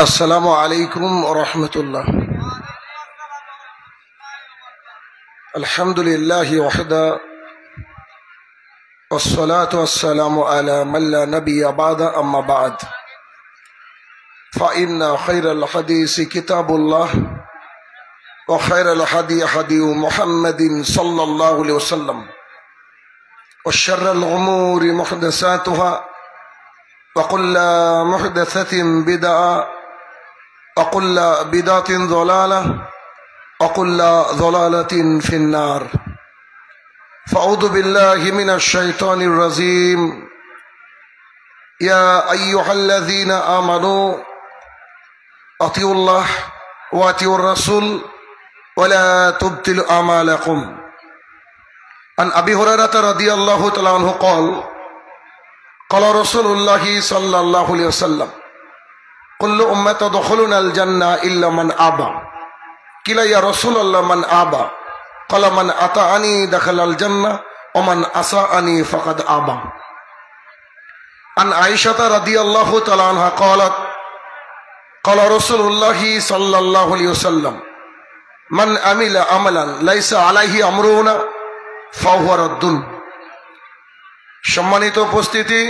আসসালামু আলাইকুম ওয়া রাহমাতুল্লাহ। আলহামদুলিল্লাহি ওয়াহদা ওয়াসসালাতু ওয়াসসালামু আলা মান লা নাবিয়্যা বা'দা আম্মা বা'দ ফাইন্না খায়রাল হাদিসি কিতাবুল্লাহ ওয়া খায়রাল হাদি হাদি মুহাম্মাদিন সাল্লাল্লাহু আলাইহি ওয়াসাল্লাম ওয়া শাররাল উমুরি মুহদাসাতুহা ওয়া কুল্লু মুহদাসাতিন বিদআহ وكل بدعة ضلالة وكل ضلالة في النار فأعوذ بالله من الشيطان الرجيم يا أيها الذين آمنوا أطيعوا الله وأطيعوا الرسول ولا تبطلوا أعمالكم عن أبي هريرة رضي الله تعالى عنه قال قال رسول الله صلى الله عليه وسلم كل أمة تدخلون الجنة إلا من أبى قيل يا رسول الله من أبى قال من أطاعني دخل الجنة ومن عصاني فقد أبى عن عائشة رضي الله تعالى عنها قالت قال رسول الله صلى الله عليه وسلم من عمل عملا ليس عليه أمرنا فهو رد। সম্মানিত উপস্থিতি,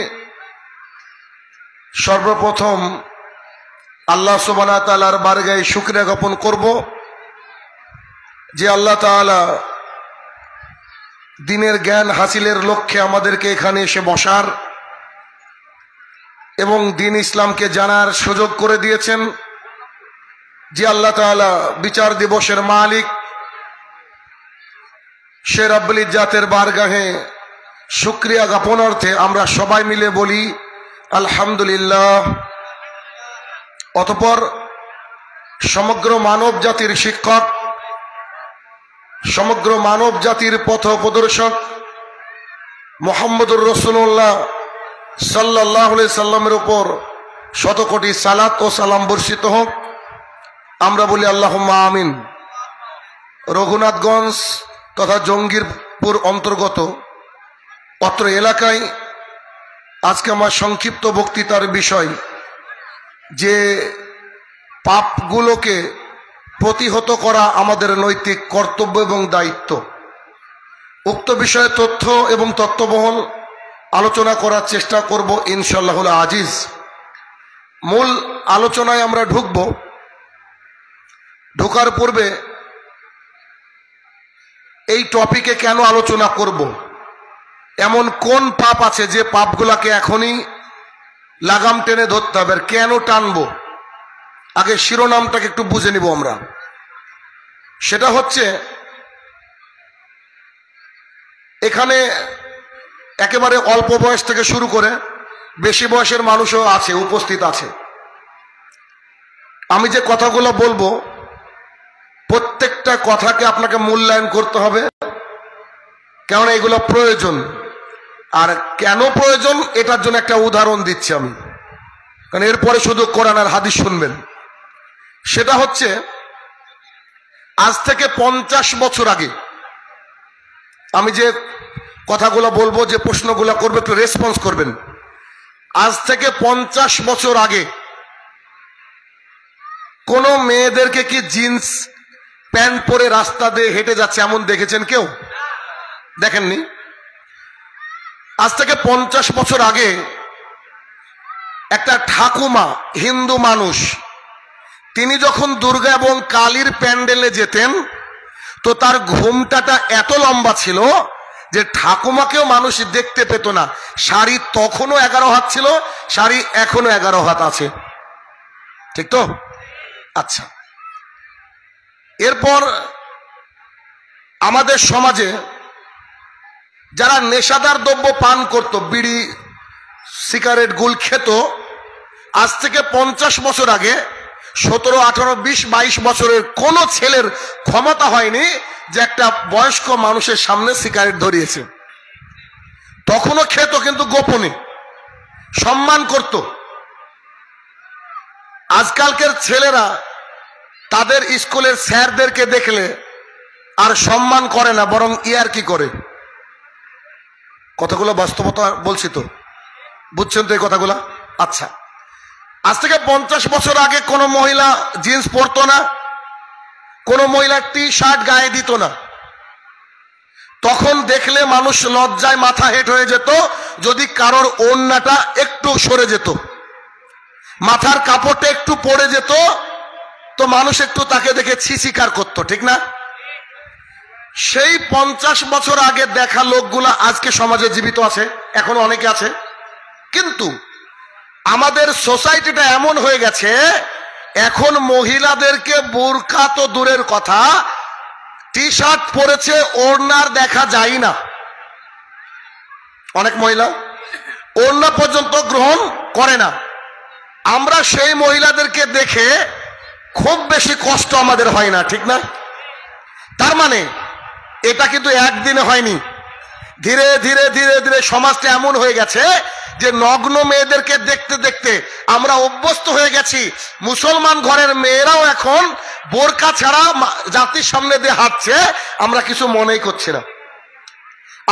সর্বপ্রথম আল্লাহ সুবহানাহু ওয়া তাআলার বারগাহে শুকরিয়া জ্ঞাপন করব যে আল্লাহ তাআলা দ্বীনের জ্ঞান হাসিলের লক্ষ্যে আমাদেরকে এখানে এসে বসার এবং দ্বীন ইসলামকে জানার সুযোগ করে দিয়েছেন। যে আল্লাহ তাআলা বিচার দিবসের মালিক, সে রব্বুল ইজ্জাতের বারগাহে শুকরিয়া জ্ঞাপনার্থে আমরা সবাই মিলে বলি আলহামদুলিল্লাহ। অতঃপর সমগ্র মানব জাতির শিক্ষক, সমগ্র মানব জাতির পথ প্রদর্শক মুহাম্মদুর রাসূলুল্লাহ সাল্লাল্লাহু আলাইহি সাল্লামের উপর শত কোটি সালাত ও সালাম বর্ষিত হোক। আমরা বলি আল্লাহুম্মা আমিন। রঘুনাথগঞ্জ তথা জঙ্গিরপুর অন্তর্গত অত্র এলাকায় আজকে আমার সংক্ষিপ্ত বক্তৃতার বিষয় যে পাপগুলোকে প্রতিহত করা আমাদের নৈতিক কর্তব্য এবং দায়িত্ব। উক্ত বিষয়ে তথ্য এবং তত্ত্ববহল আলোচনা করার চেষ্টা করব ইনশাআল্লাহুল আজিজ। মূল আলোচনায় আমরা ঢোকার পূর্বে এই টপিকে কেন আলোচনা করব, এমন কোন পাপ আছে যে পাপগুলোকে এখনই লাগাম টেনে ধরতে হবে, আর কেন টানবো আগে শিরোনামটাকে একটু বুঝে নিব আমরা। সেটা হচ্ছে এখানে একেবারে অল্প বয়স থেকে শুরু করে বেশি বয়সের মানুষও আছে, উপস্থিত আছে। আমি যে কথাগুলো বলবো প্রত্যেকটা কথাকে আপনাকে মূল্যায়ন করতে হবে, কেননা এগুলো প্রয়োজন। আর কেন প্রয়োজন এটার জন্য একটা উদাহরণ দিচ্ছি আমি, কারণ এরপরে শুধু কোরআন আর হাদিস শুনবেন। সেটা হচ্ছে আজ থেকে 50 বছর আগে, আমি যে কথাগুলো বলবো, যে প্রশ্নগুলো করবে একটু রেসপন্স করবেন। আজ থেকে 50 বছর আগে কোন মেয়েদেরকে কি জিন্স প্যান্ট পরে রাস্তা দিয়ে হেঁটে যাচ্ছে এমন দেখেছেন কেউ? দেখেননি। আজ থেকে 50 বছর আগে একটা ঠাকুমা, হিন্দু মানুষ, তিনি যখন দুর্গা এবং কালীর প্যান্ডেলে যেতেন তো তার ঘোমটাটা এত লম্বা ছিল যে ঠাকুমাকেও মানুষ দেখতে পেত না। শাড়ি তখনও 11 হাত ছিল, শাড়ি এখনো 11 হাত আছে, ঠিক তো? আচ্ছা, এরপর আমাদের সমাজে যারা নেশাদার দ্রব্য পান করত, বিড়ি সিগারেট গুল খেত, আজ থেকে 50 বছর আগে 17, 18, 20, 22 বছরের কোন ছেলের ক্ষমতা হয়নি যে একটা বয়স্ক মানুষের সামনে সিগারেট ধরিয়েছে। তখনও খেত, কিন্তু গোপনে সম্মান করত। আজকালকের ছেলেরা তাদের স্কুলের স্যারদেরকে দেখলে আর সম্মান করে না, বরং ইয়ারকি করে। কথাগুলো বাস্তবতা বলছি তো, বুঝছেন তো এই কথাগুলা? আচ্ছা, আজ থেকে 50 বছর আগে কোনো মহিলা জিন্স পরতো না, কোনো মহিলা টি শার্ট গায়ে দিত না। তখন দেখলে মানুষ লজ্জায় মাথা হেঁট হয়ে যেত যদি কারোর ওড়নাটা একটু সরে যেত, মাথার কাপড়টা একটু পড়ে যেত, তো মানুষ একটু তাকে দেখে ছিছিকার করতো, ঠিক না? সেই 50 বছর আগে দেখা লোকগুলা আজকে সমাজে জীবিত আছে, এখনো অনেকে আছে। কিন্তু আমাদের সোসাইটিটা এমন হয়ে গেছে, এখন মহিলাদেরকে বোরকা তো দূরের কথা, টি শার্ট পরেছে ওড়নার দেখা যায় না। অনেক মহিলা ওড়না পর্যন্ত গ্রহণ করে না। আমরা সেই মহিলাদেরকে দেখে খুব বেশি কষ্ট আমাদের হয় না, ঠিক না? তার মানে এটা কিন্তু একদিনে হয়নি, ধীরে ধীরে ধীরে ধীরে সমাজটা এমন হয়ে গেছে যে নগ্ন মেয়েদেরকে দেখতে দেখতে আমরা অভ্যস্ত হয়ে গেছি। মুসলমান ঘরের মেয়েরাও এখন বোরকা ছাড়া জাতির সামনে দিয়ে হাঁটছে, আমরা কিছু মনেই করছি না।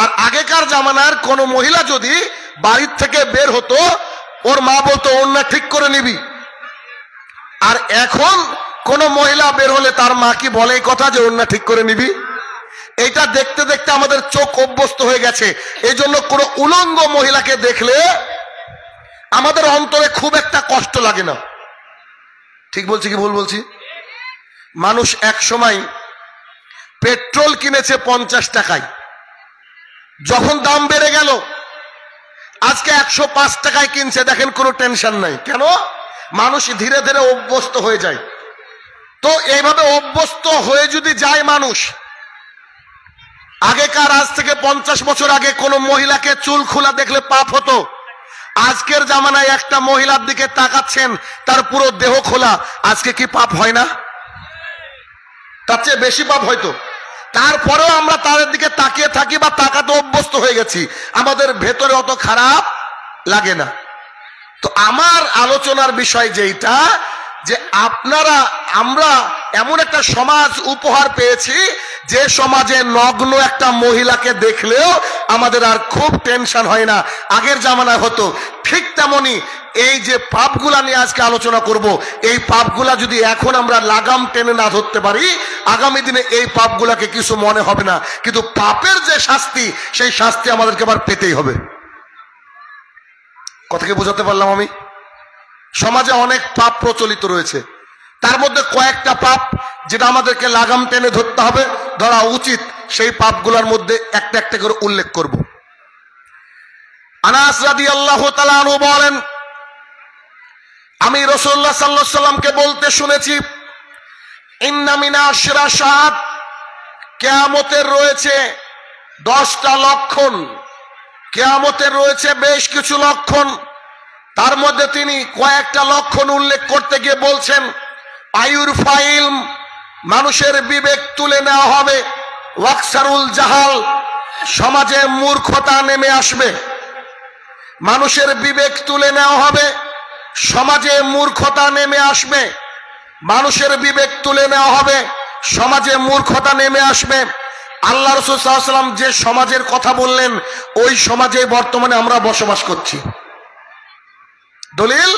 আর আগেকার জামানার কোন মহিলা যদি বাড়ির থেকে বের হতো, ওর মা বলতো ওড়না ঠিক করে নিবি। আর এখন কোন মহিলা বের হলে তার মা কি বলে এই কথা যে ওড়না ঠিক করে নিবি? এটা দেখতে দেখতে আমাদের চোখ অভ্যস্ত হয়ে গেছে। এই জন্য কোনো উলঙ্গ মহিলাকে দেখলে আমাদের অন্তরে খুব একটা কষ্ট লাগে না। ঠিক বলছি কি ভুল বলছি? মানুষ এক সময় পেট্রোল কিনেছে 50 টাকায়, যখন দাম বেড়ে গেল আজকে 105 টাকায় কিনছে, দেখেন কোনো টেনশন নাই। কেন? মানুষ ধীরে ধীরে অভ্যস্ত হয়ে যায়। তো এইভাবে অভ্যস্ত হয়ে যদি যায় মানুষ, আগেকার আজ থেকে 50 বছর আগে কোন মহিলাকে চুল খোলা দেখলে পাপ হতো। আজকের জামানায় একটা মহিলার দিকে তাকাচ্ছেন, তার পুরো দেহ খোলা, আজকে কি পাপ হয় না? তার চেয়ে বেশি পাপ হয়তো। তারপরেও আমরা তাদের দিকে তাকিয়ে থাকি বা তাকাতে অভ্যস্ত হয়ে গেছি, আমাদের ভেতরে অত খারাপ লাগে না। তো আমার আলোচনার বিষয় যেটা, যে আমরা এমন একটা সমাজ উপহার পেয়েছি যে সমাজে নগ্ন একটা মহিলাকে দেখলেও আমাদের আর খুব টেনশন হয় না। আগের জামানায় হতো। ঠিক তেমনি এই যে পাপগুলা নিয়ে আজকে আলোচনা করব, এই পাপগুলা যদি এখন আমরা লাগাম টেনে না ধরতে পারি, আগামী দিনে এই পাপগুলাকে কিছু মনে হবে না, কিন্তু পাপের যে শাস্তি, সেই শাস্তি আমাদেরকে আবার পেতেই হবে। কথা কি বোঝাতে পারলাম আমি? সমাজে অনেক পাপ প্রচলিত রয়েছে, তার মধ্যে কয়েকটা পাপ যেটা আমাদেরকে লাগাম টেনে ধরতে হবে, ধরা উচিত, সেই পাপগুলোর মধ্যে একটা একটা করে উল্লেখ করব। আনাস রাদিয়াল্লাহু তাআলা আনহু বলেন, আমি রাসূলুল্লাহ সাল্লাল্লাহু আলাইহি সাল্লামকে বলতে শুনেছি, ইন্না মিনা আশরাশাত, কিয়ামতের রয়েছে 10টা লক্ষণ। কিয়ামতের রয়েছে বেশ কিছু লক্ষণ, তার মধ্যে তিনি কয়েকটা লক্ষণ উল্লেখ করতে গিয়ে বলছেন, আয়ুর ফাইল, মানুষের বিবেক তুলে নেওয়া হবে, ওয়াকসারুল জাহাল, সমাজে মূর্খতা নেমে আসবে। মানুষের বিবেক তুলে নেওয়া হবে, সমাজে মূর্খতা নেমে আসবে। মানুষের বিবেক তুলে নেওয়া হবে, সমাজে মূর্খতা নেমে আসবে। আল্লাহ রাসূল সাল্লাল্লাহু আলাইহি ওয়াসাল্লাম যে সমাজের কথা বললেন, ওই সমাজে বর্তমানে আমরা বসবাস করছি। দলিল,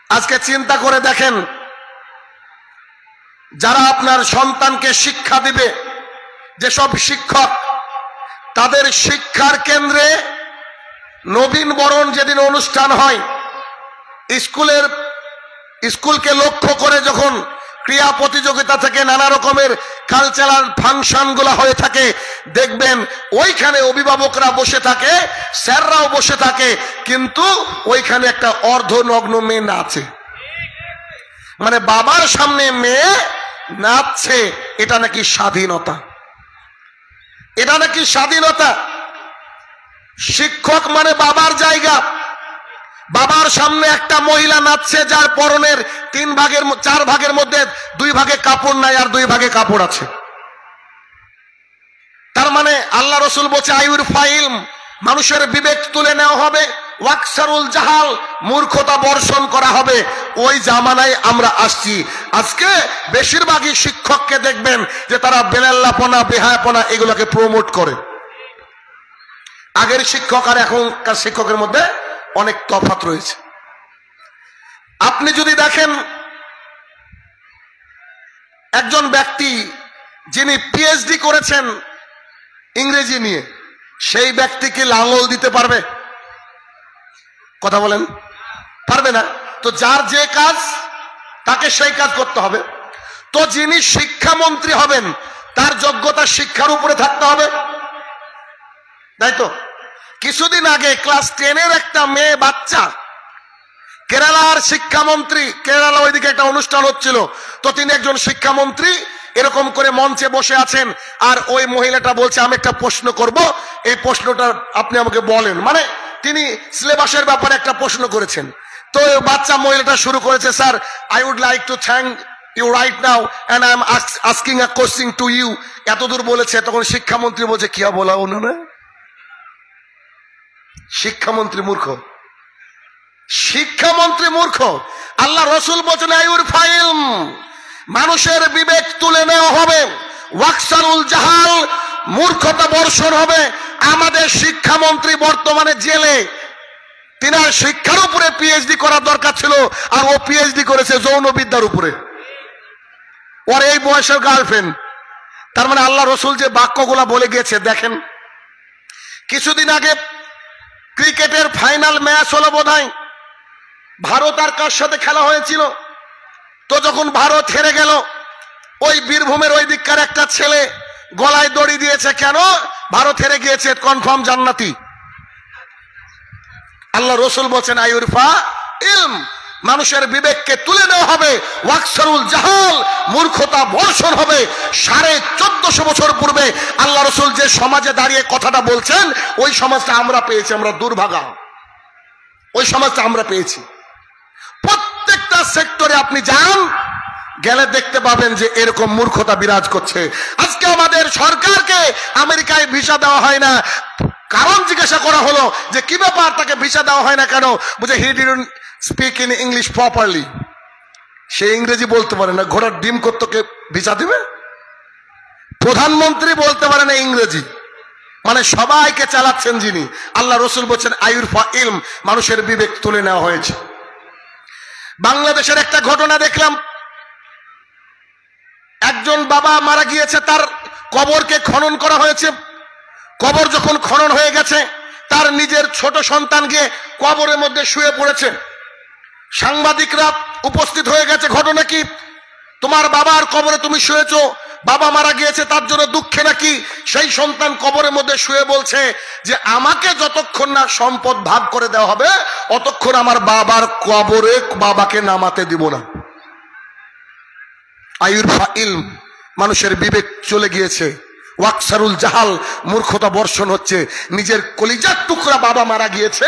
আজকে চিন্তা করে দেখেন, যারা আপনার সন্তানকে শিক্ষা দিবে, যেসব শিক্ষক, তাদের শিক্ষার কেন্দ্রে নবীন বরণ যেদিন অনুষ্ঠান হয়, স্কুলকে লক্ষ্য করে যখন ক্রীড়া প্রতিযোগিতা থেকে নানা রকমের কালচারাল ফাংশন গুলা হয়ে থাকে, দেখবেন ওইখানে অভিভাবকরা বসে থাকে, স্যাররাও বসে থাকে, কিন্তু ওইখানে একটা অর্ধনগ্ন মেয়ে নাচে। মানে বাবার সামনে মেয়ে নাচছে, এটা নাকি স্বাধীনতা, এটা নাকি স্বাধীনতা। শিক্ষক মানে বাবার জায়গা। বাবার সামনে একটা মহিলা নাচছে, যার পরনের 4 ভাগের মধ্যে 2 ভাগে কাপড় নাই আর 2 ভাগে কাপড় আছে। তার মানে আল্লাহ রাসূল বলছে, আয়ুর ফাইল, মানুষের বিবেক তুলে নেওয়া হবে, ওয়াকসারুল জাহাল, মূর্খতা বর্ষণ করা হবে। ওই জামানায় আমরা আসছি। আজকে বেশিরভাগই শিক্ষককে দেখবেন যে তারা বেলাল্লাপনা, বেহায়াপনা এগুলোকে প্রমোট করে। আগের শিক্ষক আর এখনকার শিক্ষকের মধ্যে অনেক তফাৎ রয়েছে। আপনি যদি দেখেন একজন ব্যক্তি যিনি পিএইচডি করেছেন ইংরেজি নিয়ে, সেই ব্যক্তিকে লাঙল দিতে পারবে? কথা বলেন, পারবে না। তো যার যে কাজ তাকে সেই কাজ করতে হবে। তো যিনি শিক্ষামন্ত্রী হবেন তার যোগ্যতা শিক্ষার উপরে থাকতে হবে, তাই তো? কিছুদিন আগে ক্লাস 10-এর একটা মেয়ে বাচ্চা, কেরালার শিক্ষামন্ত্রী, কেরালা ওইদিকে একটা অনুষ্ঠান হচ্ছিল, তো তিনি একজন শিক্ষামন্ত্রী এরকম করে মঞ্চে বসে আছেন, আর ওই মহিলাটা বলছে আমি একটা প্রশ্ন করব, এই প্রশ্নটা আপনি আমাকে বলেন। মানে তিনি সিলেবাসের ব্যাপারে একটা প্রশ্ন করেছেন। তো বাচ্চা মহিলাটা শুরু করেছে, sir I would like to thank you right now and I am asking a question to you, এতদূর বলেছে। তখন শিক্ষামন্ত্রী বলছে কি বলা উন্নয়নে? শিক্ষামন্ত্রী মূর্খ, শিক্ষামন্ত্রী মূর্খ। আল্লাহ রসুল বলছেন আইউর ফাইল, মানুষের বিবেক তুলে নেওয়া হবে, ওয়াকসারুল জাহাল, মূর্খতা বর্ষণ হবে। আমাদের শিক্ষামন্ত্রী বর্তমানে জেলে, তিনার শিক্ষার উপরে পিএইচডি করার দরকার ছিল, আর ও পিএইচডি করেছে যৌনবিদ্যার উপরে, ওর এই বয়সের গার্লফ্রেন্ড। তার মানে আল্লাহ রসুল যে বাক্যগুলা বলে গিয়েছে দেখেন। কিছুদিন আগে ক্রিকেটের ফাইনাল ম্যাচ হলো বোধহয়, ভারত আর কার সাথে খেলা হয়েছিল। তো যখন ভারত হেরে গেল, ওই বীরভূমের ওই দিককার একটা ছেলে গলায় দড়ি দিয়েছে, কেন? ভারত হেরে গিয়েছে, কনফার্ম জান্নাতি। আল্লাহ রসুল বলছেন আইউরফা ইলম, মানুষের বিবেককে তুলে নেওয়া হবে, ওয়াকসারুল জাহাল, মূর্খতা বর্ষণ হবে। 1450 বছর পূর্বে আল্লাহ রসুল যে সমাজে দাঁড়িয়ে কথাটা বলছেন, ওই সমাজটা আমরা পেয়েছি, আমরা দুর্ভাগা, ওই সমাজটা আমরা পেয়েছি। প্রত্যেকটা সেক্টরে আপনি যান, গেলে দেখতে পাবেন যে এরকম মূর্খতা বিরাজ করছে। আজকে আমাদের সরকারকে আমেরিকায় ভিসা দেওয়া হয় না, কারণ জিজ্ঞাসা করা হলো যে কি ব্যাপার, তাকে ভিসা দেওয়া হয় না কেন? বুঝে he didn't speak in English properly, সে ইংরেজি বলতে পারে না। ঘোড়ার ডিম করতে ভিসা দিবে? প্রধানমন্ত্রী বলতে পারে না ইংরেজি, মানে সবাইকে চালাচ্ছেন যিনি। আল্লাহ রসুল বলছেন আইউরফা ইলম, মানুষের বিবেক তুলে নেওয়া হয়েছে। বাংলাদেশের একটা ঘটনা দেখলাম, একজন বাবা মারা গিয়েছে, তার কবরকে খনন করা হয়েছে। কবর যখন খনন হয়ে গেছে, তার নিজের ছোট সন্তান গিয়ে কবরের মধ্যে শুয়ে পড়েছে। সাংবাদিকরা উপস্থিত হয়ে গেছে, ঘটনা কি? তোমার বাবার কবরে তুমি শুয়েছো, বাবা মারা গিয়েছে তার জন্য দুঃখে নাকি? সেই সন্তান কবরের মধ্যে শুয়ে বলছে যে আমাকে যতক্ষণ না সম্পদ ভাগ করে দেওয়া হবে, অতক্ষণ আমার বাবার কবরে বাবাকে নামাতে দিব না। আইউরফা ইলম, মানুষের বিবেক চলে গিয়েছে। ওয়াকসারুল জাহাল, মূর্খতা বর্ষণ হচ্ছে। নিজের কলিজার টুকরা বাবা মারা গিয়েছে,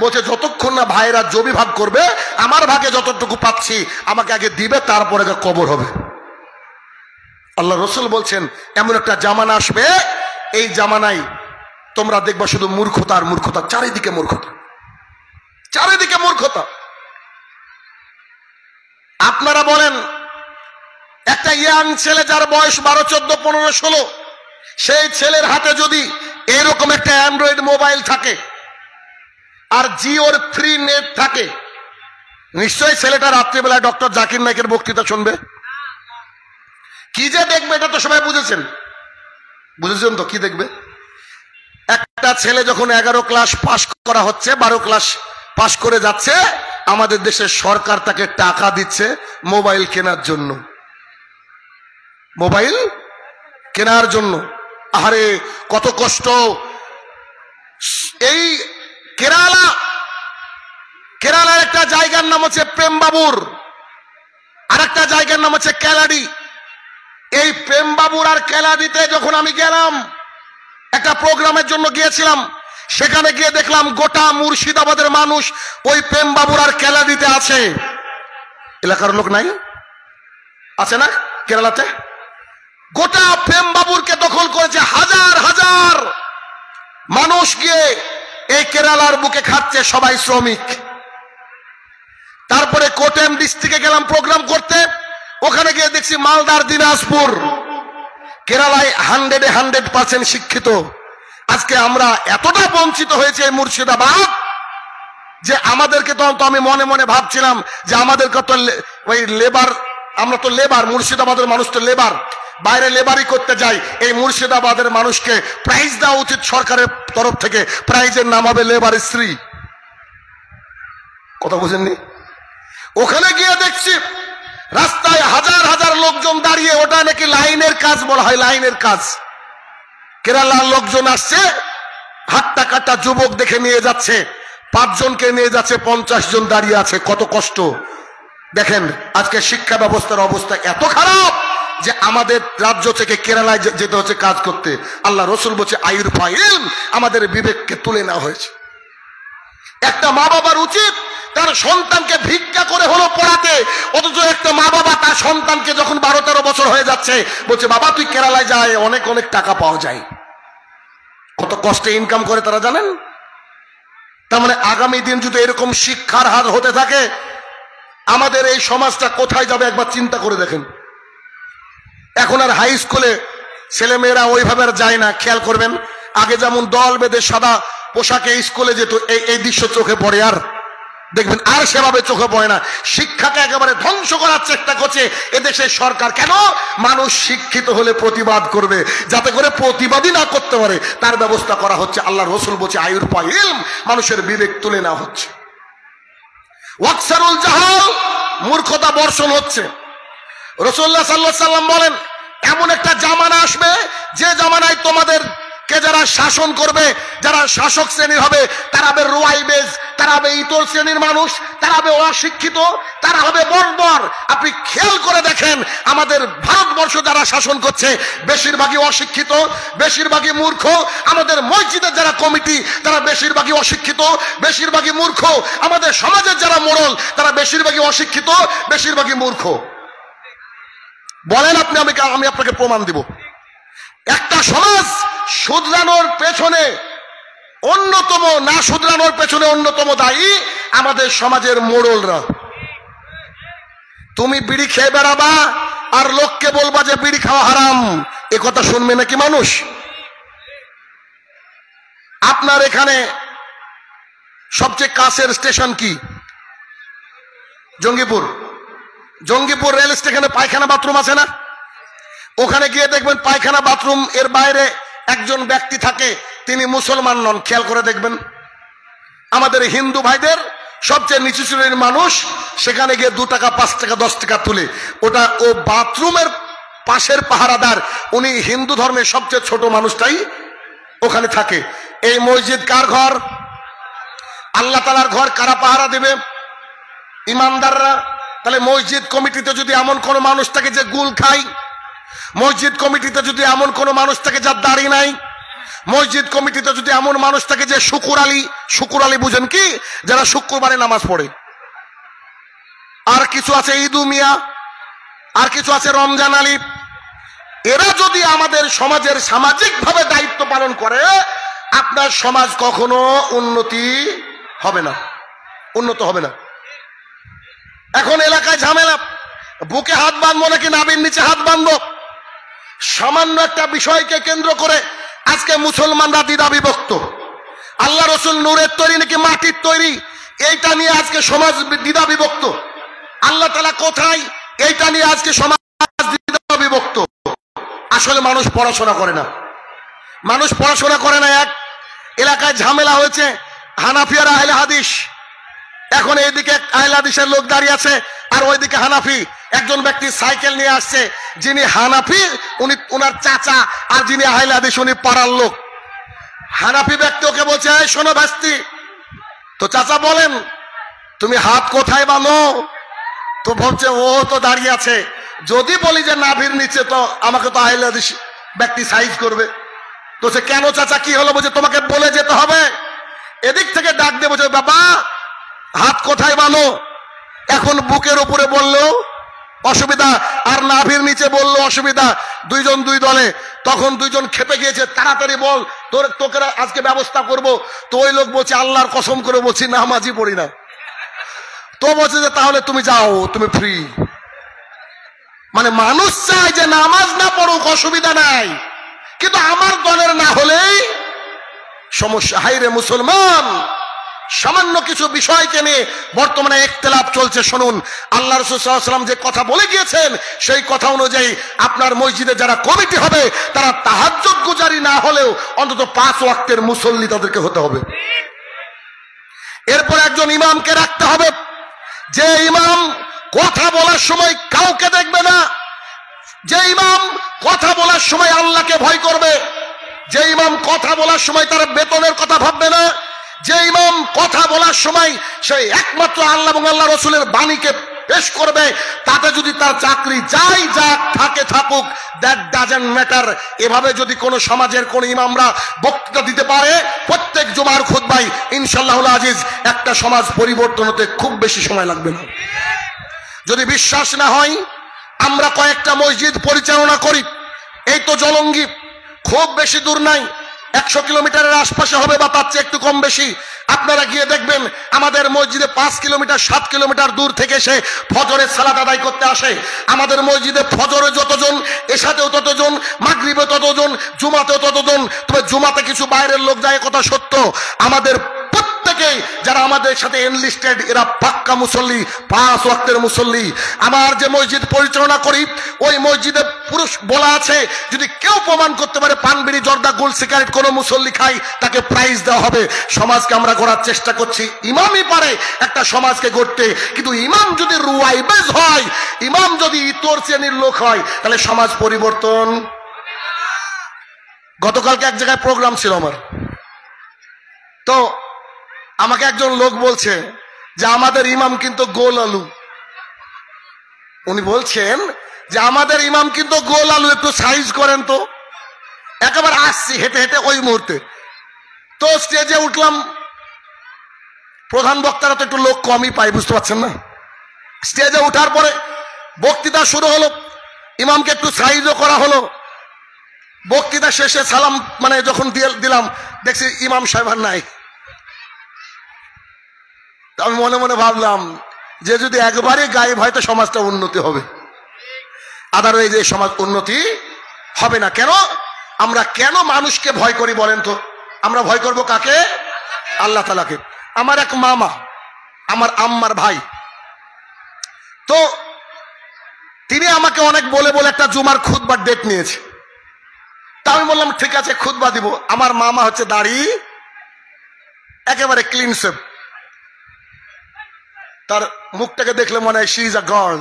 বলছে যতক্ষণ না ভাইয়েরা জমি ভাগ করবে, আমার ভাগে যতটুকু পাচ্ছি আমাকে আগে দিবে, তারপরে কবর হবে। আল্লাহ রসুল বলছেন এমন একটা জামানা আসবে, এই জামানায় তোমরা দেখবা শুধু মূর্খতা আর মূর্খতা, চারিদিকে মূর্খতা, চারিদিকে মূর্খতা। আপনারা বলেন, একটা ইয়াং ছেলে যার বয়স 12, 14, 15, 16, সেই ছেলের হাতে যদি এরকম একটা অ্যান্ড্রয়েড মোবাইল থাকে আর জিওর ফ্রি নেট থাকে, নিশ্চয়ই ছেলেটা রাত্রিবেলায় ডক্টর জাকির নাইকের বক্তৃতা শুনবে। কি যে দেখবে এটা তো সবাই বুঝেছেন, বুঝেছেন তো কি দেখবে? একটা ছেলে যখন 11 ক্লাস পাস করা হচ্ছে, 12 ক্লাস পাস করে যাচ্ছে, আমাদের দেশের সরকার তাকে টাকা দিচ্ছে মোবাইল কেনার জন্য, মোবাইল কেনার জন্য। আরে কত কষ্ট! এই কেরালার একটা জায়গার নাম হচ্ছে প্রেমবাবুর, আর একটা জায়গার নাম হচ্ছে কেলাডি। এই প্রেমবাবুর আর কেলাডিতে যখন আমি গেলাম, একটা প্রোগ্রামের জন্য গিয়েছিলাম, সেখানে গিয়ে দেখলাম গোটা মুর্শিদাবাদের মানুষ ওই প্রেমবাবুর আর কেলাডিতে আছে। এলাকার লোক নাই আছে না কেরালাতে? গোটা প্রেমবাবুরকে দখল করেছে, হাজার হাজার মানুষ গিয়ে এই কেরালার বুকে খাচ্ছে, সবাই শ্রমিক। তারপরে কোটেম ডিস্ট্রিক্টে গেলাম প্রোগ্রাম করতে, ওখানে গিয়ে দেখছি মালদার দিনাজপুর, কেরালায় 100% শিক্ষিত। আজকে আমরা এতটা বঞ্চিত হয়েছে মুর্শিদাবাদ যে আমাদেরকে তো আমি মনে মনে ভাবছিলাম যে আমাদেরকে তো ওই লেবার, আমরা তো লেবার, মুর্শিদাবাদের মানুষ তো লেবার, বাইরে লেবারই করতে যাই। এই মুর্শিদাবাদের মানুষকে প্রাইজ দেওয়া উচিত সরকারের তরফ থেকে, প্রাইজের নাম হবে লেবার স্ত্রী। কথা বুঝেননি? ওখানে গিয়ে দেখছি রাস্তায় হাজার হাজার লোকজন দাঁড়িয়ে, ওটা নাকি লাইনের কাজ বলা হয়, লাইনের কাজ। কেরালার লোকজন আসছে, হাট্টা কাটা যুবক দেখে নিয়ে যাচ্ছে, 5 জনকে নিয়ে যাচ্ছে, 50 জন দাঁড়িয়ে আছে। কত কষ্ট দেখেন। আজকে শিক্ষা ব্যবস্থার অবস্থা এত খারাপ যে আমাদের রাজ্য থেকে কেরালায় যেতে হচ্ছে কাজ করতে। আল্লাহ রসুল বলছে আয়ুর ফাইল, আমাদের বিবেককে তুলে নেওয়া হয়েছে। একটা মা বাবার উচিত তার সন্তানকে ভিক্ষা করে হলো পড়াতে, অথচ একটা মা বাবা তার সন্তানকে যখন 12-13 বছর হয়ে যাচ্ছে বলছে বাবা তুই কেরালায় যায়, অনেক অনেক টাকা পাওয়া যায়। কত কষ্টে ইনকাম করে তারা জানেন? তার মানে আগামী দিন যদি এরকম শিক্ষার হার হতে থাকে, আমাদের এই সমাজটা কোথায় যাবে একবার চিন্তা করে দেখেন। এখন আর হাই স্কুলে ছেলে মেয়েরা ওইভাবে আর যায় না। খেয়াল করবেন, আগে যেমন দল বেঁধে সাদা পোশাকে স্কুলে যেত, এই দৃশ্য চোখে পড়ে আর দেখবেন আর সেভাবে চোখে পড়ে না। শিক্ষাকে একেবারে ধ্বংস করার চেষ্টা করছে এদেশের সরকার। কেন? মানুষ শিক্ষিত হলে প্রতিবাদ করবে, যাতে করে প্রতিবাদই না করতে পারে তার ব্যবস্থা করা হচ্ছে। আল্লাহ রসুল বলছে আয়ুর পা ইলম, মানুষের বিবেক তুলে নেওয়া হচ্ছে। ওয়াকসারুল জাহাল, মূর্খতা বর্ষণ হচ্ছে। রাসূলুল্লাহ সাল্লাল্লাহু আলাইহি ওয়াসাল্লাম বলেন এমন একটা জামানা আসবে যে জামানায় তোমাদের কে যারা শাসন করবে, যারা শাসক শ্রেণীর হবে, তারা হবে রুয়াইবেজ, তারা হবে ইতর শ্রেণীর মানুষ, তারা হবে অশিক্ষিত, তারা হবে বর্বর। আপনি খেয়াল করে দেখেন আমাদের ভারতবর্ষ যারা শাসন করছে বেশিরভাগই অশিক্ষিত, বেশিরভাগই মূর্খ। আমাদের মসজিদের যারা কমিটি তারা বেশিরভাগই অশিক্ষিত, বেশিরভাগই মূর্খ। আমাদের সমাজের যারা মোড়ল তারা বেশিরভাগই অশিক্ষিত, বেশিরভাগই মূর্খ। বলেন আপনি, আমি আপনাকে প্রমাণ দিব। একটা সমাজ শুধরানোর পেছনে অন্যতম, না শুধরানোর পেছনে অন্যতম দায়ী আমাদের সমাজের মোড়লরা। তুমি বিড়ি খেয়ে বেড়াবা আর লোককে বলবা যে বিড়ি খাওয়া হারাম, এ কথা শুনবে নাকি মানুষ? আপনার এখানে সবচেয়ে কাছের স্টেশন কি? জঙ্গিপুর। জঙ্গিপুর রেল স্টেশনে পায়খানা বাথরুম আছে না? ওখানে গিয়ে দেখবেন পায়খানা বাথরুম এর বাইরে একজন ব্যক্তি থাকে, তিনি মুসলমান নন। খেয়াল করে দেখবেন আমাদের হিন্দু ভাইদের সবচেয়ে নিচু শ্রেণীর মানুষ সেখানে গিয়ে 2 টাকা 5 টাকা 10 টাকা তুলে, ওটা ও বাথরুমের পাশের পাহারাদার, উনি হিন্দু ধর্মের সবচেয়ে ছোট মানুষটাই ওখানে থাকে। এই মসজিদ কার ঘর? আল্লাহ তাআলার ঘর। কারা পাহারা দেবে? ইমানদাররা। তাহলে মসজিদ কমিটিতে যদি এমন কোন মানুষ থাকে যে গুল খায়, মসজিদ কমিটিতে যদি এমন কোন মানুষ থাকে যার দাড়ি নাই, মসজিদ কমিটিতে যদি এমন মানুষ থাকে যে শুকুর আলী, শুকুর আলী বুঝেন কি? যারা শুক্রবারে নামাজ পড়ে। আর কিছু আছে ইদু মিয়া, আর কিছু আছে রমজান আলী। এরা যদি আমাদের সমাজের সামাজিকভাবে দায়িত্ব পালন করে, আপনার সমাজ কখনো উন্নতি হবে না, উন্নত হবে না। এখন এলাকায় ঝামেলা, বুকে হাত বাঁধবো নাকি নাভির নিচে হাত বাঁধবো, সামান্য একটা বিষয়কে কেন্দ্র করে আজকে মুসলমানরা দ্বিধা বিভক্ত। আল্লাহ রসুল নূরের তৈরি নাকি মাটির তৈরি, এইটা নিয়ে আজকে সমাজ দ্বিধা বিভক্ত। আল্লাহ তাআলা কোথায়, এইটা নিয়ে আজকে সমাজ দ্বিধা বিভক্ত। আসলে মানুষ পড়াশোনা করে না, মানুষ পড়াশোনা করে না। এক এলাকায় ঝামেলা হয়েছে, হানাফি আর আহলে হাদিস। এখন এইদিকে আহলে হাদিসের লোক দাঁড়িয়ে আছে আর ওইদিকে হানাফি। একজন ব্যক্তি সাইকেল নিয়ে আসছে, যিনি হানাফি উনি ওনার চাচা, আর যিনি আহলে হাদিস উনি পাড়ার লোক। হানাফি ব্যক্তি ওকে বলছে এই শোনো ভাস্তি, তো চাচা বলেন তুমি হাত কোথায় বাঁধো? তো বলছে ও তো দাঁড়িয়ে আছে, যদি বলি যে নাভির নিচে তো আমাকে তো আহলে হাদিস ব্যক্তি সাইজ করবে। তো সে কেন চাচা কি হলো? বলছে তোমাকে বলে যেতে হবে। এদিক থেকে ডাক দিয়ে বলছে বাবা হাত কোথায় বাঁধো? এখন বুকের উপরে বললেও অসুবিধা, আর নাভির নিচে বললো অসুবিধা। দুইজন দুই দলে। তখন দুইজন খেপে গিয়েছে, তাড়াতাড়ি বল, তোকে আজকে ব্যবস্থা করব। তো ওই লোক বলছে আল্লাহর কসম করে বলছি নামাজই পড়ি না। তো বলছে যে তাহলে তুমি যাও, তুমি ফ্রি। মানে মানুষ চায় যে নামাজ না পড়ুক, অসুবিধা নাই, কিন্তু আমার দলের না হলেই সমস্যা। হাইরে মুসলমান, সামান্য কিছু বিষয়কে নিয়ে বর্তমানে ইখতিলাফ চলছে। শুনুন, আল্লাহ রাসূল সাল্লাল্লাহু আলাইহি ওয়াসাল্লাম যে কথা বলে গিয়েছেন সেই কথা অনুযায়ী আপনার মসজিদে যারা কমিটি হবে তারা তাহাজ্জুদ গুজারি না হলেও অন্তত 5 ওয়াক্তের মুসল্লি তাদেরকে হতে হবে। এরপর একজন ইমামকে রাখতে হবে, যে ইমাম কথা বলার সময় কাউকে দেখবে না, যে ইমাম কথা বলার সময় আল্লাহকে ভয় করবে, যে ইমাম কথা বলার সময় তার বেতনের কথা ভাববে না, যে ইমাম কথা বলার সময় সেই একমাত্র আল্লাহ এবং আল্লাহ রসুলের বাণীকে পেশ করবে, তাতে যদি তার চাকরি যাই যাক থাকে থাকুক, দ্যাট ডাজন্ট ম্যাটার। এভাবে যদি কোনো সমাজের কোন ইমামরা বক্তৃতা দিতে পারে প্রত্যেক জুমার খুতবায়, ইনশাআল্লাহুল আজিজ একটা সমাজ পরিবর্তন হতে খুব বেশি সময় লাগবে না। যদি বিশ্বাস না হয়, আমরা কয়েকটা মসজিদ পরিচালনা করি, এই তো জলঙ্গি, খুব বেশি দূর নাই, 100 কিলোমিটারের আশপাশে হবে বা তার চেয়ে একটু কম বেশি। আপনারা গিয়ে দেখবেন আমাদের মসজিদে 5 কিলোমিটার 7 কিলোমিটার দূর থেকে সে ফজরের সালাত আদায় করতে আসে। আমাদের মসজিদে ফজরে যতজন, এশাতেও ততজন, মাগরিবে ততজন, জুমাতেও ততজন। তবে জুমাতে কিছু বাইরের লোক যায়, কথা সত্য। আমাদের প্রত্যেকেই যারা আমাদের সাথে এনলিস্টেড, এরা পাক্কা মুসল্লি, 5 ওয়াক্তের মুসল্লি। আমার যে মসজিদ পরিচালনা করি ওই মসজিদে পুরুষ বলা আছে, যদি কেউ প্রমাণ করতে পারে পান বিড়ি জর্দা গোল সিগারেট কোনো মুসল্লি খায়, তাকে প্রাইজ দেওয়া হবে। সমাজকে আমরা গড়ার চেষ্টা করছি, ইমামই পারে একটা সমাজকে গড়তে। কিন্তু ইমাম যদি রুয়াইবেজ হয়, ইমাম যদি ইতর শ্রেণীর লোক হয়, তাহলে সমাজ পরিবর্তন। গতকালকে এক জায়গায় প্রোগ্রাম ছিল আমার, তো আমাকে একজন লোক বলছে যে আমাদের ইমাম কিন্তু গোল আলু। উনি বলছেন যে আমাদের ইমাম কিন্তু গোল আলু, একটু সাইজ করেন তো। একেবারে আসছি হেঁটে হেঁটে ওই মুহূর্তে, তো স্টেজে উঠলাম। প্রধান বক্তারা তো একটু লোক কমই পায়, বুঝতে পারছেন না। স্টেজে উঠার পরে বক্তৃতা শুরু হলো, ইমামকে একটু সাইজও করা হলো। বক্তৃতা শেষে সালাম মানে যখন দিলাম, দেখছি ইমাম সাহেব আর নাই। আমি মনে মনে ভাবলাম যে যদি একবারে গায়েব হয় তো সমাজটা উন্নতি হবে, আদারওয়াইজ এই সমাজ উন্নতি হবে না। কেন আমরা কেন মানুষকে ভয় করি বলেন তো? আমরা ভয় করব কাকে? আল্লাহ তাআলাকে। আমার এক মামা, আমার আম্মার ভাই, তো তিনি আমাকে অনেক বলে বলে একটা জুমার খুতবার ডেট নিয়েছে। তা আমি বললাম ঠিক আছে খুতবা দিব। আমার মামা হচ্ছে দাড়ি একেবারে ক্লিন শেভ, তার মুখটাকে দেখলে মনে হয় শি ইজ আ গার্ল।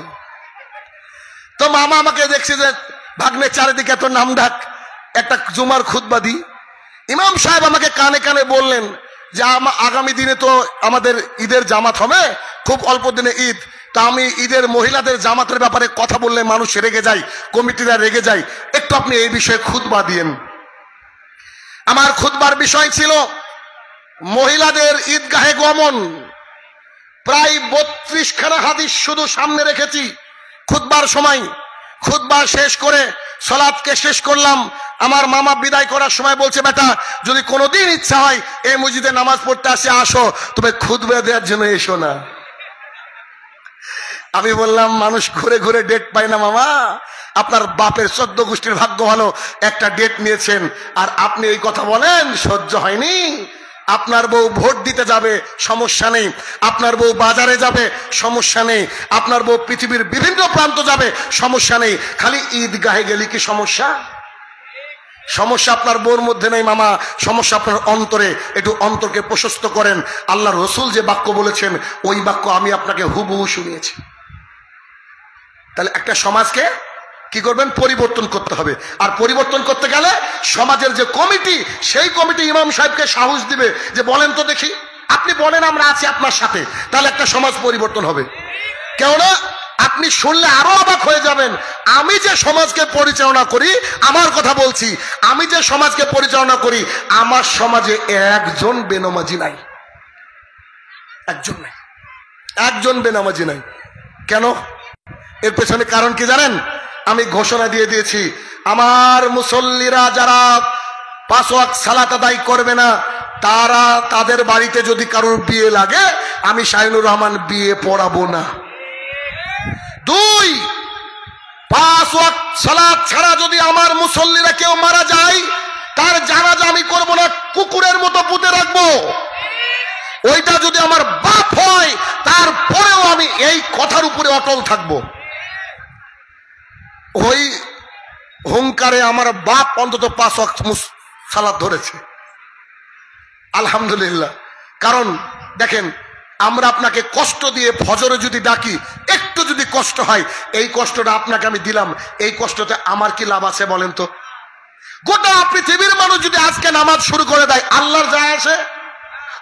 তো মামা আমাকে দেখছে যে ভাগ্নে চারিদিকে এত নাম ডাক, একটা জুমার খুতবা দি। ইমাম সাহেব আমাকে কানে কানে বললেন যে আগামী দিনে তো আমাদের ঈদের জামাত হবে, খুব অল্প দিনে ঈদ, তা আমি ঈদের মহিলাদের জামাতের ব্যাপারে কথা বললে মানুষ রেগে যায়, কমিটিরা রেগে যায়, একটু আপনি এই বিষয়ে খুতবা দিয়েন। আমার খুতবার বিষয় ছিল মহিলাদের ঈদগাহে গমন। প্রায় 32 খানা হাদিস শুধু সামনে রেখেছি খুতবার সময়। খুতবা শেষ করে সালাতকে শেষ করলাম। আমার মামা বিদায় করার সময় বলছে, বেটা যদি কোনোদিন ইচ্ছা হয় এই মসজিদে নামাজ পড়তে আসো, তবে খুতবা দেওয়ার জন্য এসো না। আমি বললাম মানুষ ঘুরে ঘুরে ডেট পায় না মামা, আপনার বাপের 14 গোষ্ঠীর ভাগ্য ভালো, একটা ডেট নিয়েছেন আর আপনি এই কথা বলেন, সহ্য হয়নি। আপনার বউ ভোট দিতে যাবে, সমস্যা নেই। আপনার বউ বাজারে যাবে, সমস্যা নেই। আপনার বউ পৃথিবীর বিভিন্ন প্রান্ত যাবে, সমস্যা নেই। খালি ঈদগাহে গেলে কি সমস্যা? সমস্যা আপনার বউর মধ্যে নেই মামা, সমস্যা আপনার অন্তরে। একটু অন্তরকে প্রশস্ত করেন। আল্লাহ রসুল যে বাক্য বলেছেন ওই বাক্য আমি আপনাকে হুবহু শুনিয়েছি। তাহলে একটা সমাজকে কি করবেন? পরিবর্তন করতে হবে। আর পরিবর্তন করতে গেলে সমাজের যে কমিটি, সেই কমিটি ইমাম সাহেবকে সাহস দিবে যে বলেন তো দেখি, আপনি বলেন আমরা আছি আপনার সাথে, তাহলে একটা সমাজ পরিবর্তন হবে। কেননা আপনি শুনলে আরো অবাক হয়ে যাবেন, আমি যে সমাজকে পরিচালনা করি, আমার কথা বলছি, আমি যে সমাজকে পরিচালনা করি, আমার সমাজে একজন বেনামাজি নাই, একজন নাই, একজন বেনামাজি নাই। কেন? এর পেছনে কারণ কি জানেন? আমি ঘোষণা দিয়ে দিয়েছি, আমার মুসল্লিরা যারা 5 ওয়াক্ত সালাত আদায় করবে না, তারা তাদের বাড়িতে যদি কারোর বিয়ে লাগে, আমি শাহিনুর রহমান বিয়ে পড়াবো না। 2, 5 ওয়াক্ত সালাত ছাড়া যদি আমার মুসল্লিরা কেউ মারা যায়, তার জানাজা আমি করব না, কুকুরের মতো পুঁতে রাখবো। ওইটা যদি আমার বাপ হয় তারপরেও আমি এই কথার উপরে অটল থাকব। ওই হুঙ্কারে আমার বাপ অন্তত 5 ওয়াক্ত সালাত ধরেছে, আলহামদুলিল্লাহ। কারণ দেখেন, আমরা আপনাকে কষ্ট দিয়ে ফজরে যদি ডাকি, একটু যদি কষ্ট হয়, এই কষ্টটা আপনাকে আমি দিলাম, এই কষ্টতে আমার কি লাভ আছে বলেন তো? গোটা পৃথিবীর মানুষ যদি আজকে নামাজ শুরু করে দেয়, আল্লাহর যায় আসে?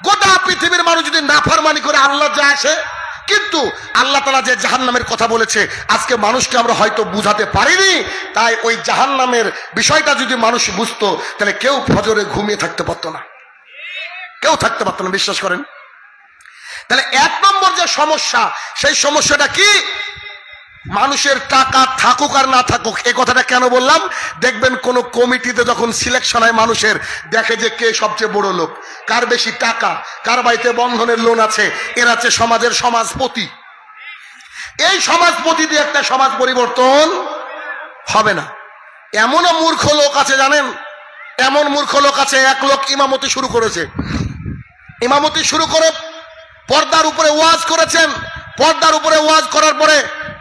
গোটা পৃথিবীর মানুষ যদি নাফরমানি করে, আল্লাহর যায় আসে? কিন্তু আল্লাহ তাআলা যে জাহান্নামের কথা বলেছে, আজকে মানুষকে আমরা হয়তো বুঝাতে পারিনি। তাই ওই জাহান্নামের বিষয়টা যদি মানুষ বুঝতো, তাহলে কেউ ফজরে ঘুমিয়ে থাকতে পারতো না, কেউ থাকতে পারতো না, বিশ্বাস করেন। তাহলে 1 নম্বর যে সমস্যা, সেই সমস্যাটা কি? মানুষের টাকা থাকুক আর না থাকুক। এই কথাটা কেন বললাম? দেখবেন কোন কমিটিতে যখন সিলেকশন হয়, মানুষের দেখে যে কে সবচেয়ে বড় লোক, কার বেশি টাকা, কার বাড়িতে বন্ধনের লোন আছে, এর আছে সমাজের সমাজপতি। এই সমাজপতি দিয়ে একটা সমাজ পরিবর্তন হবে না। এমনও মূর্খ লোক আছে জানেন, এমন মূর্খ লোক আছে, এক লোক ইমামতি শুরু করেছে, ইমামতি শুরু করে পর্দার উপরে ওয়াজ করেছেন। পর্দার উপরে ওয়াজ করার পরে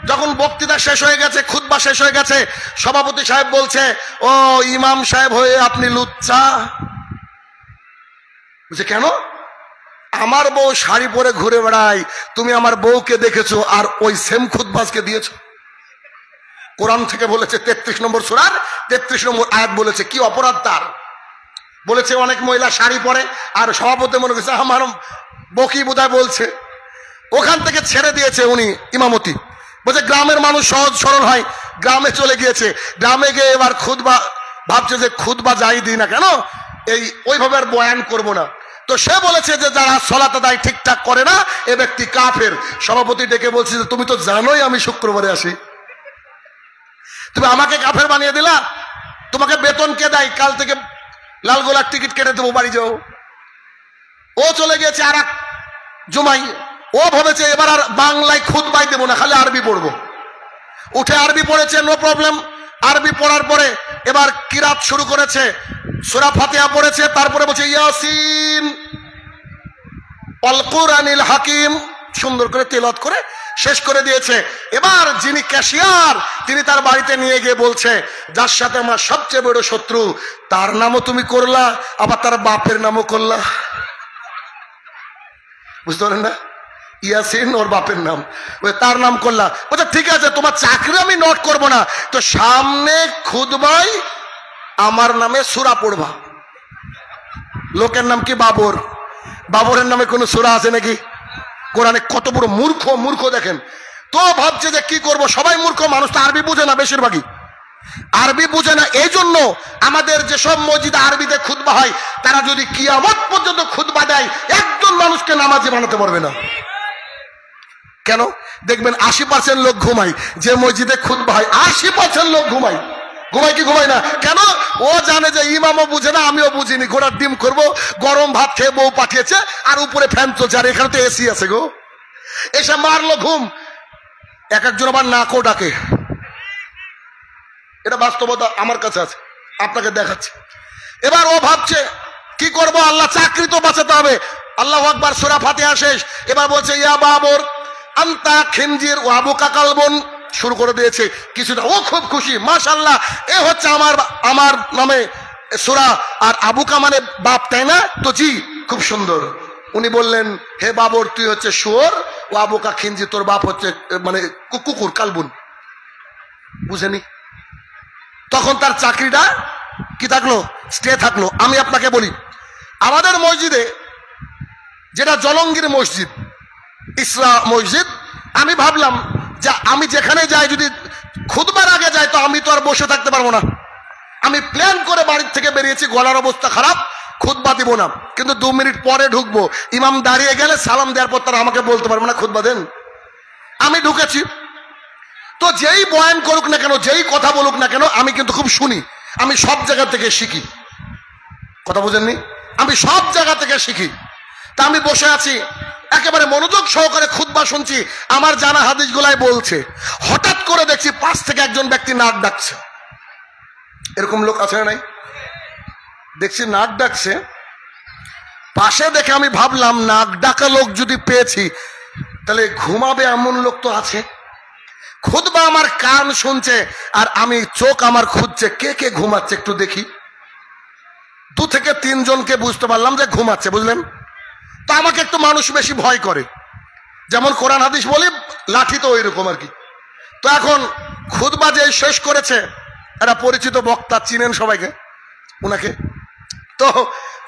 যখন বক্তৃতা শেষ হয়ে গেছে, খুতবা শেষ হয়ে গেছে, সভাপতি সাহেব বলছে, ও ইমাম সাহেব হয়ে আপনি লুচ্চা। বুঝছে কেন? আমার বউ শাড়ি পরে ঘুরে বেড়ায়, তুমি আমার বউকে দেখেছো আর ওই সেম খুতবাজকে দিয়েছো। কোরআন থেকে বলেছে, 33 নম্বর সূরার 33 নম্বর আয়াত বলেছে, কি অপরাধ তার? বলেছে অনেক মহিলা শাড়ি পরে, আর সভাপতি মনে করছে আমার বকি বোধহয় বলছে। ওখান থেকে ছেড়ে দিয়েছে উনি ইমামতি। বলছে গ্রামের মানুষ সহজ সরল হয়, গ্রামে চলে গিয়েছে। গ্রামে গিয়ে এবার খুতবা ভাবছে যে খুতবা যাই দিই না কেন, এই ওইভাবে আর বয়ান করব না। তো সে বলেছে যে যারা সালাত আদায় ঠিকঠাক করে না, এ ব্যক্তি কাফের। সভাপতি ডেকে বলছে যে তুমি তো জানোই আমি শুক্রবারে আসি, তুমি আমাকে কাফের বানিয়ে দিলা। তোমাকে বেতন কে দেয়? কাল থেকে লালগোলার টিকিট কেটে দেবো, বাড়ি যাও। ও চলে গেছে আর এক জুমাই। ও ভেবেছে এবার আর বাংলায় খুতবাই দেবো না, খালি আরবি পড়বো। উঠে আরবি পড়েছে, নো প্রবলেম। আরবি পড়ার পরে এবার কিরাত শুরু করেছে, সূরা ফাতিহা পড়েছে, তারপরে বলছে ইয়াসিন ওয়াল কুরআনিল হাকিম, সুন্দর করে তেলাওয়াত করে শেষ করে দিয়েছে। এবার যিনি ক্যাশিয়ার, তিনি তার বাড়িতে নিয়ে গিয়ে বলছে, যার সাথে আমার সবচেয়ে বড় শত্রু, তার নামও তুমি করলা, আবার তার বাপের নামও করলা। বুঝতে পারেন না? ইয়াসিন ওর বাপের নাম, তার নাম করলা। বলছে ঠিক আছে, তোমার চাকরি আমি নোট করব না, তো সামনে খুতবাই আমার নামে সূরা পড়বা। লোকের নাম কি? বাবর। বাবরের নামে কোন সূরা আছে নাকি কোরআনে? কত বড় মূর্খ, মূর্খ দেখেন তো। ভাবছে যে কি করব, সবাই মূর্খ। মানুষ তো আরবি বুঝে না, বেশিরভাগই আরবি বুঝে না। এই জন্য আমাদের যেসব মসজিদে আরবিতে খুতবা হয়, তারা যদি কিয়ামত পর্যন্ত খুতবা দেয়, একজন মানুষকে নামাজি বানাতে পারবে না। কেন? দেখবেন 80% লোক ঘুমায়। যে মসজিদে খুতবা হয় 80% লোক ঘুমায়। ঘুমায় কি ঘুমায় না? কেন? ও জানে যে ইমামও বুঝে না, আমিও বুঝিনি, ঘোড়ার ডিম করব, গরম ভাত খেয়ে বউ পাঠিয়েছে, আর উপরে ফ্যান চলছে, আর এখানে তো এসি আছে গো। এসে মারলো ঘুম। এক একজন আবার নাকও ডাকে। এটা বাস্তবতা আমার কাছে আছে, আপনাকে দেখাচ্ছে। এবার ও ভাবছে কি করব, আল্লাহ চাকরি তো বাঁচাতে হবে। আল্লাহু আকবার, সূরা ফাতিহা শেষ। এবার বলছে ইয়া বাবর আনতা খিনজির ও আবুকা কালবন, শুরু করে দিয়েছে কিছুটা। ও খুব খুশি, মাশাআল্লাহ, এ হচ্ছে আমার নামে সূরা, আর আবুকা মানে বাপ, তাই না? তো জি, খুব সুন্দর। উনি বললেন, হে বাবর, তুই হচ্ছে শুয়োর, ও আবুকা খিনজি, তোর বাপ হচ্ছে মানে কুকুর, কালবুন। বুঝেনি? তখন তার চাকরিটা কি থাকলো? স্টে থাকলো। আমি আপনাকে বলি, আমাদের মসজিদে, যেটা জলঙ্গির মসজিদ, ইসরা মসজিদ, আমি ভাবলাম যে আমি যেখানে যাই, যদি খুতবার আগে যাই, তো আমি তো আর বসে থাকতে পারবো না। আমি প্ল্যান করে বাড়ির থেকে বেরিয়েছি, গলার অবস্থা খারাপ, খুতবা দিব না, কিন্তু 2 মিনিট পরে ঢুকবো। ইমাম দাঁড়িয়ে গেলে সালাম দেওয়ার পর তারা আমাকে বলতে পারবে না খুতবা দেন। আমি ঢুকেছি, তো যেই বয়ান করুক না কেন, যেই কথা বলুক না কেন, আমি কিন্তু খুব শুনি। আমি সব জায়গা থেকে শিখি, কথা বুঝেননি? আমি সব জায়গা থেকে শিখি। তা আমি বসে আছি, একেবারে মনোযোগ সহকারে খুতবা শুনছি। আমার জানা হাদিস গুলাই বলছে, হঠাৎ করে দেখছি পাশ থেকে একজন ব্যক্তি নাক ডাকছে। এরকম লোক আছে না নাই? দেখছি নাক ডাকছে। পাশে দেখে আমি ভাবলাম নাক ডাকা লোক যদি পেয়েছি তাহলে ঘুমাবে এমন লোক তো আছে। খুতবা আমার কান শুনছে আর আমি চোখ আমার খুঁজছে কে কে ঘুমাচ্ছে একটু দেখি। 2 থেকে 3 জনকে বুঝতে পারলাম যে ঘুমাচ্ছে, বুঝলেন? তা আমাকে একটু মানুষ বেশি ভয় করে, যেমন কোরআন হাদিস বলি লাঠি তো ওই রকম আর কি। তো এখন খুতবা যে শেষ করেছে, একটা পরিচিত বক্তা, চিনেন সবাইকে উনাকে, তো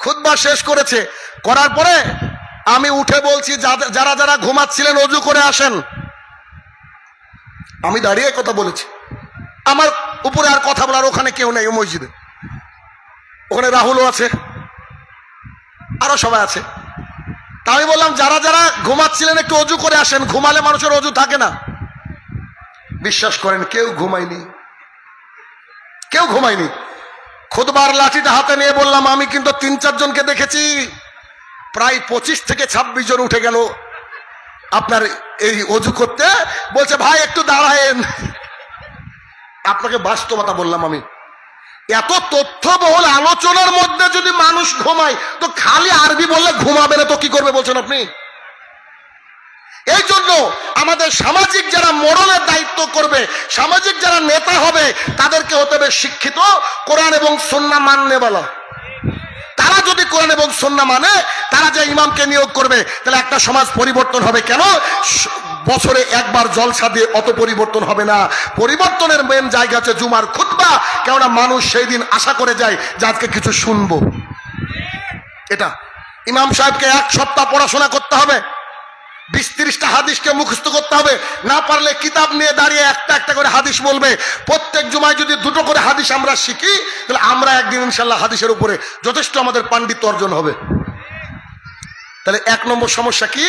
খুতবা শেষ করেছে, করার পরে আমি উঠে বলছি যারা যারা ঘুমাচ্ছিলেন ওযু করে আসেন। আমি দাঁড়িয়ে কথা বলেছি, আমার উপরে আর কথা বলার ওখানে কেউ নেই মসজিদে। ওখানে রাহুলও আছে, আরো সবাই আছে। তা আমি বললাম যারা যারা ঘুমাচ্ছিলেন একটু ওযু করে আসেন, ঘুমালে মানুষের ওযু থাকে না। বিশ্বাস করেন কেউ ঘুমায়নি, কেউ ঘুমায়নি। খুতবার লাঠিটা হাতে নিয়ে বললাম আমি কিন্তু 3-4 জনকে দেখেছি, প্রায় 25 থেকে 26 জন উঠে গেল আপনার এই ওযু করতে। বলছে ভাই একটু দাঁড়ায়েন। আপনাকে বাস্তবতা বললাম আমি, এত তথ্যবহুল আলোচনার মধ্যে যদি মানুষ ঘুমায় তো খালি আরবি বললে ঘুমাবে না তো কি করবে বলছেন আপনি? এই জন্য আমাদের সামাজিক যারা মোড়লের দায়িত্ব করবে, সামাজিক যারা নেতা হবে, তাদেরকে হতে হবে শিক্ষিত, কোরআন এবং সুন্নাহ মাননেওয়ালা। তারা যদি কোরআন এবং সুন্নাহ মানে, তারা যে ইমামকে নিয়োগ করবে, তাহলে একটা সমাজ পরিবর্তন হবে। কেন বছরে একবার জলসা দিয়ে অত পরিবর্তন হবে না। পরিবর্তনের মেন জায়গা হচ্ছে জুমার খুতবা, কেননা মানুষ সেই দিন আশা করে যায় যে আজকে কিছু শুনবো। এটা ইমাম সাহেবকে 1 সপ্তাহ পড়াশোনা করতে হবে, 20-30টা হাদিসকে মুখস্থ করতে হবে, না পারলে কিতাব নিয়ে দাঁড়িয়ে একটা একটা করে হাদিস বলবে। প্রত্যেক জুমায় যদি 2টো করে হাদিস আমরা শিখি, তাহলে আমরা একদিন ইনশাল্লাহ হাদিসের উপরে যথেষ্ট আমাদের পাণ্ডিত্য অর্জন হবে। তাহলে 1 নম্বর সমস্যা কি?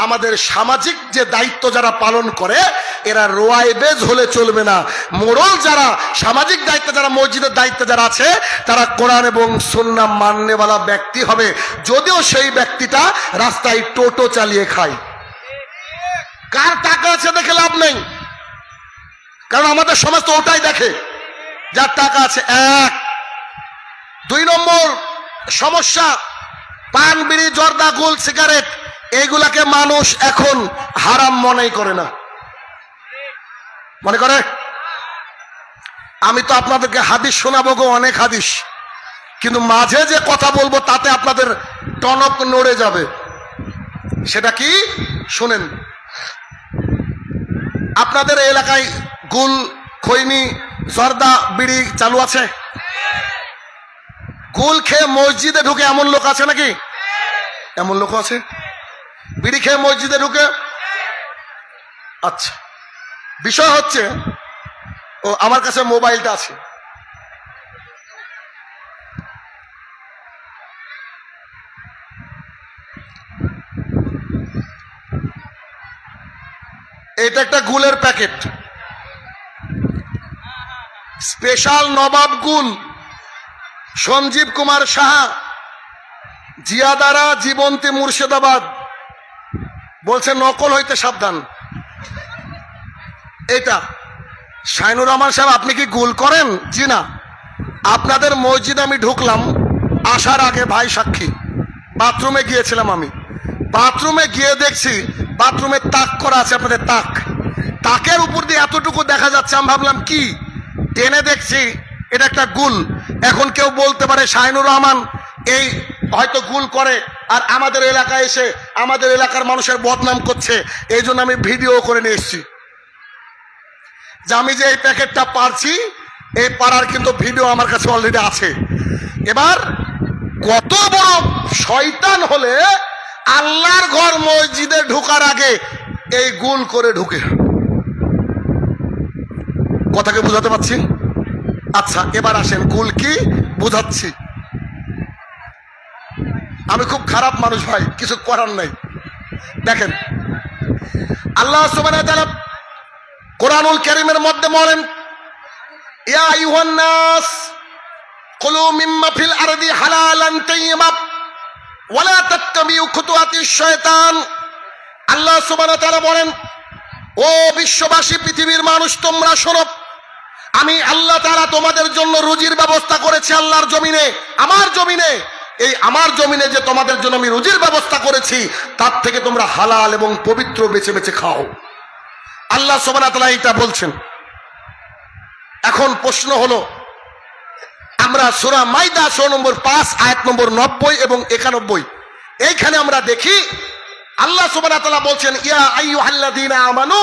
আমাদের সামাজিক যে দায়িত্ব যারা পালন করে এরা রোয়াইবেজ হলে চলবে না। মোড়ল যারা সামাজিক দায়িত্ব, যারা মসজিদের দায়িত্বে যারা আছে, তারা কোরআন এবং সুন্নাহ মাননেওয়ালা ব্যক্তি হবে, যদিও সেই ব্যক্তিটা রাস্তায় টোটো চালিয়ে খায়। কার টাকা আছে দেখে লাভ নেই, কারণ আমাদের সমাজ তো ওটাই দেখে যার টাকা আছে। 1। 2 নম্বর সমস্যা, পান, বিড়ি, জর্দা, গুল, সিগারেট, এইগুলাকে মানুষ এখন হারাম মনেই করে না। মনে করে? আমি তো আপনাদেরকে হাদিস শোনাবো গো, অনেক হাদিস, কিন্তু মাঝে যে কথা বলবো তাতে আপনাদের টনক নড়ে যাবে। সেটা কি শুনেন। আপনাদের এলাকায় গুল, খৈনি, জর্দা, বিড়ি চালু আছে? গুল খেয়ে মসজিদে ঢুকে এমন লোক আছে নাকি? এমন লোক আছে? বিড়ি খেয়ে মসজিদে ঢুকে? আচ্ছা, বিষয় হচ্ছে, ও আমার কাছে মোবাইলটা আছে, এটা একটা গুলের প্যাকেট, স্পেশাল নবাব গুল, সঞ্জীব কুমার সাহা, জিয়াদারা, জীবন্তী, মুর্শিদাবাদ। বলছে নকল হইতে সাবধান। এটা শাইনুর রহমান সাহেব, আপনি কি গুল করেন? জি না। আপনাদের মসজিদে আমি ঢুকলাম, আসার আগে ভাই সাক্ষী, বাথরুমে গিয়েছিলাম আমি। বাথরুমে গিয়ে দেখছি বাথরুমে তাক করা আছে, আপনাদের তাক, তাকের উপর দিয়ে এতটুকু দেখা যাচ্ছে। আমি ভাবলাম কি, টেনে দেখছি এটা একটা গুল। এখন কেউ বলতে পারে শাইনুর রহমান এই হয়তো গুল করে আর আমাদের এলাকায় এসে আমাদের এলাকার মানুষের বদনাম করছে, এই জন্য আমি ভিডিও করে নিয়ে এসেছি যে আমি যে এই প্যাকেটটা পারছি, এই পারার কিন্তু ভিডিও আমার কাছে অলরেডি আছে। এবার কত বড় শয়তান হলে আল্লাহর ঘর মসজিদে ঢোকার আগে এই গুল করে ঢুকে। কথাকে বুঝাতে পারছি? আচ্ছা, এবার আসেন গুল কি বুঝাচ্ছি। আমি খুব খারাপ মানুষ ভাই, কিছু করার নাই। দেখেন, আল্লাহ সুবহানাহু ওয়া তাআলা কোরআনুল কারীমের মধ্যে বলেন, ইয়া আইয়ুহান নাস কুলু মিম্মা ফিল আরদি হালালান তাইয়্যিবা ওয়া লা তাত্তাবিউ খুতুওয়াতিশ শয়তান। আল্লাহ সুবহানাহু ওয়া তাআলা বলেন, ও বিশ্ববাসী, পৃথিবীর মানুষ, তোমরা শোনো, আমি আল্লাহ তাআলা তোমাদের জন্য রুজির ব্যবস্থা করেছি আল্লাহর জমিনে, আমার জমিনে। এই আমার জমিনে যে তোমাদের জন্য আমি রুজির ব্যবস্থা করেছি তার থেকে তোমরা হালাল এবং পবিত্র বেছে বেছে খাও। আল্লাহ সুবহানাহু ওয়া তাআলা এটা বলছেন। এখন প্রশ্ন হলো, আমরা সূরা মাইদা সূরা নম্বর 5 আয়াত নম্বর 90 এবং 91 এইখানে আমরা দেখি আল্লাহ সুবহানাহু ওয়া তাআলা বলছেন, ইয়া আইয়ুহাল্লাযীনা আমানু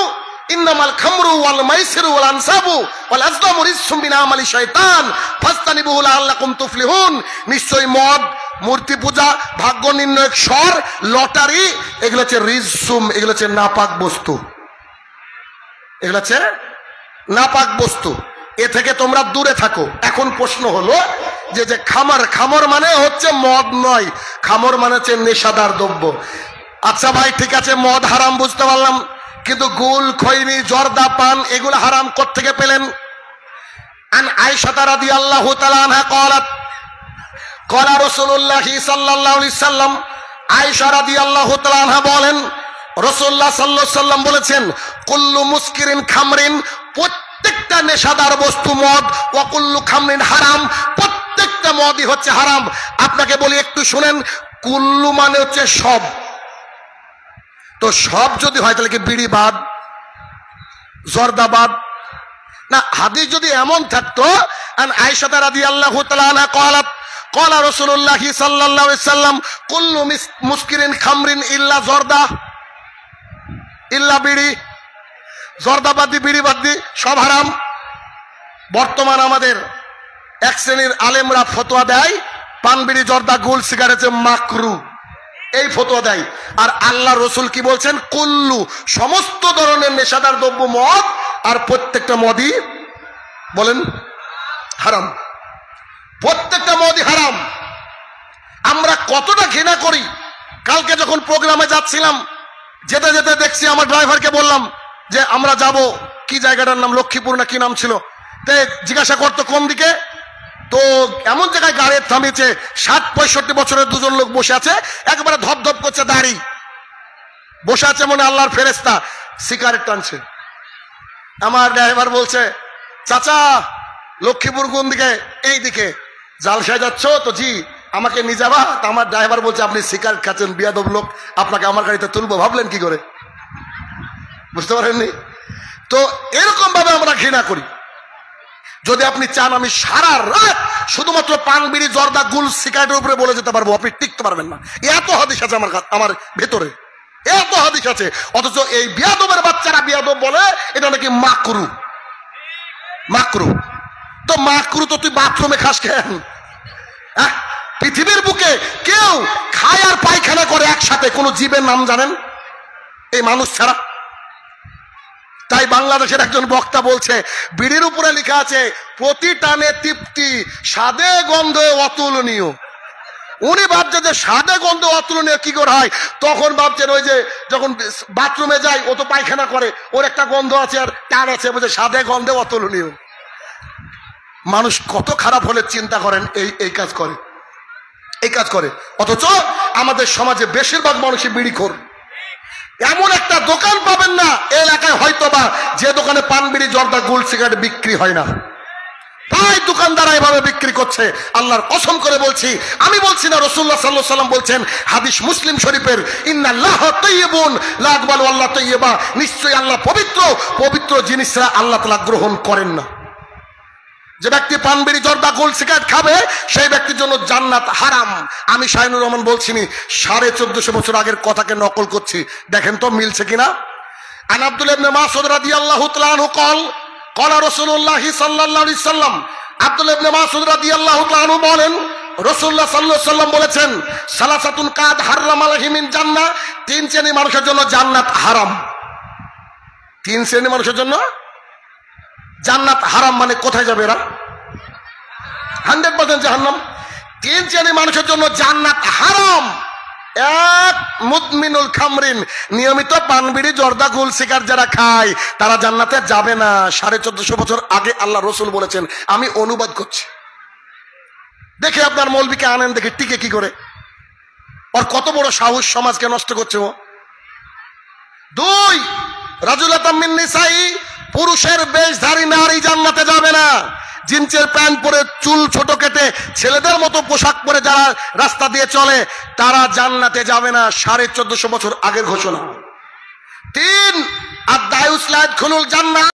ইন্নামাল খামরু ওয়াল মাইসিরু ওয়াল আনসাবু ওয়াল আজলামু রিজসুম মিন আমালি শাইতান ফাসতানিবুহু লাআল্লাকুম তুফলিহুন। নিশ্চয়ই মদ, মূর্তি পূজা, ভাগ্য নির্ণয়ক স্বর, লটারি এগুলো হচ্ছে রিজসুম, এগুলো হচ্ছে নাপাক বস্তু, এগুলো হচ্ছে নাপাক বস্তু, এ থেকে তোমরা দূরে থাকো। এখন প্রশ্ন হলো যে খামার, খামর মানে হচ্ছে মদ নয়, খামর মানে হচ্ছে নেশাদার দ্রব্য। আচ্ছা ভাই ঠিক আছে, মদ হারাম বুঝতে পারলাম, কিন্তু গুল, খৈনি, জর্দা, পান এগুলো হারাম কোত্থেকে পেলেন? আন আয়েশা রাদিয়াল্লাহু তাআলা আনহা ক্বালাত ক্বালা রাসূলুল্লাহি সাল্লাল্লাহু আলাইহি সাল্লাম, আয়েশা রাদিয়াল্লাহু তাআলা আনহা বলেন রাসূলুল্লাহ সাল্লাল্লাহু আলাইহি সাল্লাম বলেছেন, কুল্লু মুসকিরিন খামরিন, প্রত্যেকটা নেশাদার বস্তু মদ, ওয়া কুল্লু খামরিন হারাম, প্রত্যেকটা মদই হচ্ছে হারাম। আপনাকে বলি একটু শুনেন, কুল্লু মানে হচ্ছে সব, তো সব যদি হয় তাহলে কি বিড়ি বাদ, জর্দা বাদ? না, হাদিস যদি এমন থাকতো, আন আয়েশা রাদিয়াল্লাহু তাআলা আনহা ক্বালাত ক্বালা রাসূলুল্লাহি সাল্লাল্লাহু আলাইহি সাল্লাম, কুল্লু মুসকিরিন খামরিন ইল্লা জর্দা, ইল্লা বিড়ি, জর্দা বাদ দিয়ে, বিড়ি বাদ দিয়ে সব হারাম। বর্তমান আমাদের এক শ্রেণীর আলেমরা ফতোয়া দেয় পান, বিড়ি, জর্দা, গুল, সিগারেট মাকরু, এই ফতোয়া দেয়। আর আল্লাহ রসুল কি বলছেন? কুল্লু, সমস্ত ধরনের নেশাদার দ্রব্য মদ, আর প্রত্যেকটা মদই বলেন হারাম, প্রত্যেকটা মদই হারাম। আমরা কতটা ঘৃণা করি। কালকে যখন প্রোগ্রামে যাচ্ছিলাম, যেতে যেতে দেখছি, আমার ড্রাইভারকে বললাম যে আমরা যাব, কি জায়গাটার নাম লক্ষ্মীপুর না কি নাম ছিল, তে জিজ্ঞাসা করতো কোন দিকে, তো এমন জায়গায় গাড়ি থামিয়েছে, ৬০-৬৫ বছরের দুজন লোক বসে আছে, একবারে ধপধপ করছে দাড়ি, বসে আছে মনে আল্লাহর ফেরেশতা, সিগারেট টানছে। আমার ড্রাইভার বলছে, চাচা লক্ষ্মীপুর কোন দিকে? এই দিকে। জালসায় যাচ্ছ তো? জি। আমাকে নিয়ে যাবা? তা আমার ড্রাইভার বলছে, আপনি সিগারেট খাচ্ছেন, বিয়াদব লোক, আপনাকে আমার গাড়িতে তুলবো, ভাবলেন কি করে? বুঝতে পারেননি তো? এরকম ভাবে আমরা ঘৃণা করি। যদি আপনি চান আমি সারা রাত শুধুমাত্র পান, বিড়ি, জর্দা, গুল, সিগারেটের উপরে বলে যেতে পারবো, আপনি টিকতে পারবেন না। এত হাদিস আছে আমার ভেতরে, এত হাদিস আছে, অথচ এই বিয়াদবের বাচ্চারা বিয়াদব বলে এটা নাকি মাকরু। মাকরু তো মাকরু তো তুই বাথরুমে খাস কেন? পৃথিবীর বুকে কেউ খায় আর পায়খানা করে একসাথে, কোন জীবের নাম জানেন এই মানুষ ছাড়া? তাই বাংলাদেশের একজন বক্তা বলছে, বিড়ির উপরে লেখা আছে প্রতি টানে তৃপ্তি, স্বাদে গন্ধে অতুলনীয়। উনি ভাবছেন যে স্বাদে গন্ধে অতুলনীয় কি করে হয়? তখন ভাবছেন ওই যে যখন বাথরুমে যায়, ও তো পায়খানা করে, ওর একটা গন্ধ আছে আর টান আছে, বলছে স্বাদে গন্ধে অতুলনীয়। মানুষ কত খারাপ হলে চিন্তা করেন, এই কাজ করে, এই কাজ করে। অথচ আমাদের সমাজে বেশিরভাগ মানুষই বিড়িখোর। এমন একটা দোকান পাবেন না এলাকায় হয়তোবা যে দোকানে পান, বিড়ি, জর্দা, গুল, সিগারেট বিক্রি হয় না। তাই দোকানদাররা এভাবে বিক্রি করছে। আল্লাহর কসম করে বলছি, আমি বলছি না, রাসূলুল্লাহ সাল্লাল্লাহু আলাইহি ওয়াসাল্লাম বলছেন, হাদিস মুসলিম শরীফের, ইন্নাল্লাহা তাইয়্যিবুন লা ইয়াকবালু আল্লাহ তাইয়্যিবা, নিশ্চয়ই আল্লাহ পবিত্র, পবিত্র জিনিসরা আল্লাহ তাআলা গ্রহণ করেন না। যে ব্যক্তি পান, বিড়ি, জর্দা, গুল, সিগারেট খাবে সেই ব্যক্তির জন্য জান্নাত হারাম। আমি শাহিনুর রহমান বলছিনি, 1450 বছর আগের কথাকে নকল করছি, দেখেন তো মিলছে কিনা। আন আব্দুল্লাহ ইবনে মাসউদ রাদিয়াল্লাহু তাআলা আনহু ক্বালা রাসূলুল্লাহ সাল্লাল্লাহু আলাইহি সাল্লাম, আব্দুল্লাহ ইবনে মাসউদ রাদিয়াল্লাহু তাআলা আনহু বলেন, রাসূলুল্লাহ সাল্লাল্লাহু আলাইহি সাল্লাম বলেছেন, সালাসাতুন কাদ হারাম আলাইহিমিন জান্নাহ, 3 শ্রেণীর মানুষের জন্য জান্নাত হারাম। 3 শ্রেণীর মানুষের জন্য জান্নাত হারাম। মানে কোথায় যাবে এরা? 100% জাহান্নাম। 3 শ্রেণীর মানুষের জন্য জান্নাত হারাম। এক, মুদমিনুল খামরিন, নিয়মিত পান, বিড়ি, জর্দা, গুল, সিগারেট যারা খায় তারা জান্নাতে যাবে না। 1450 বছর আগে আল্লাহ রসুল বলেছেন, আমি অনুবাদ করছি। দেখে আপনার মৌলবীকে আনেন, দেখে টিকে কি করে, ওর কত বড় সাহস, সমাজকে নষ্ট করছে ও। 2, রাজুলাতাম মিন নিসাই, পুরুষের বেশধারী নারী জান্নাতে যাবে না। জিন্সের প্যান্ট পরে চুল ছোট কেটে ছেলেদের মতো পোশাক পরে যারা রাস্তা দিয়ে চলে তারা জান্নাতে যাবে না। 1450 বছর আগের ঘোষণা। 3 আদ-দায়ুস লা ইয়াদখুলুল জান্নাহ।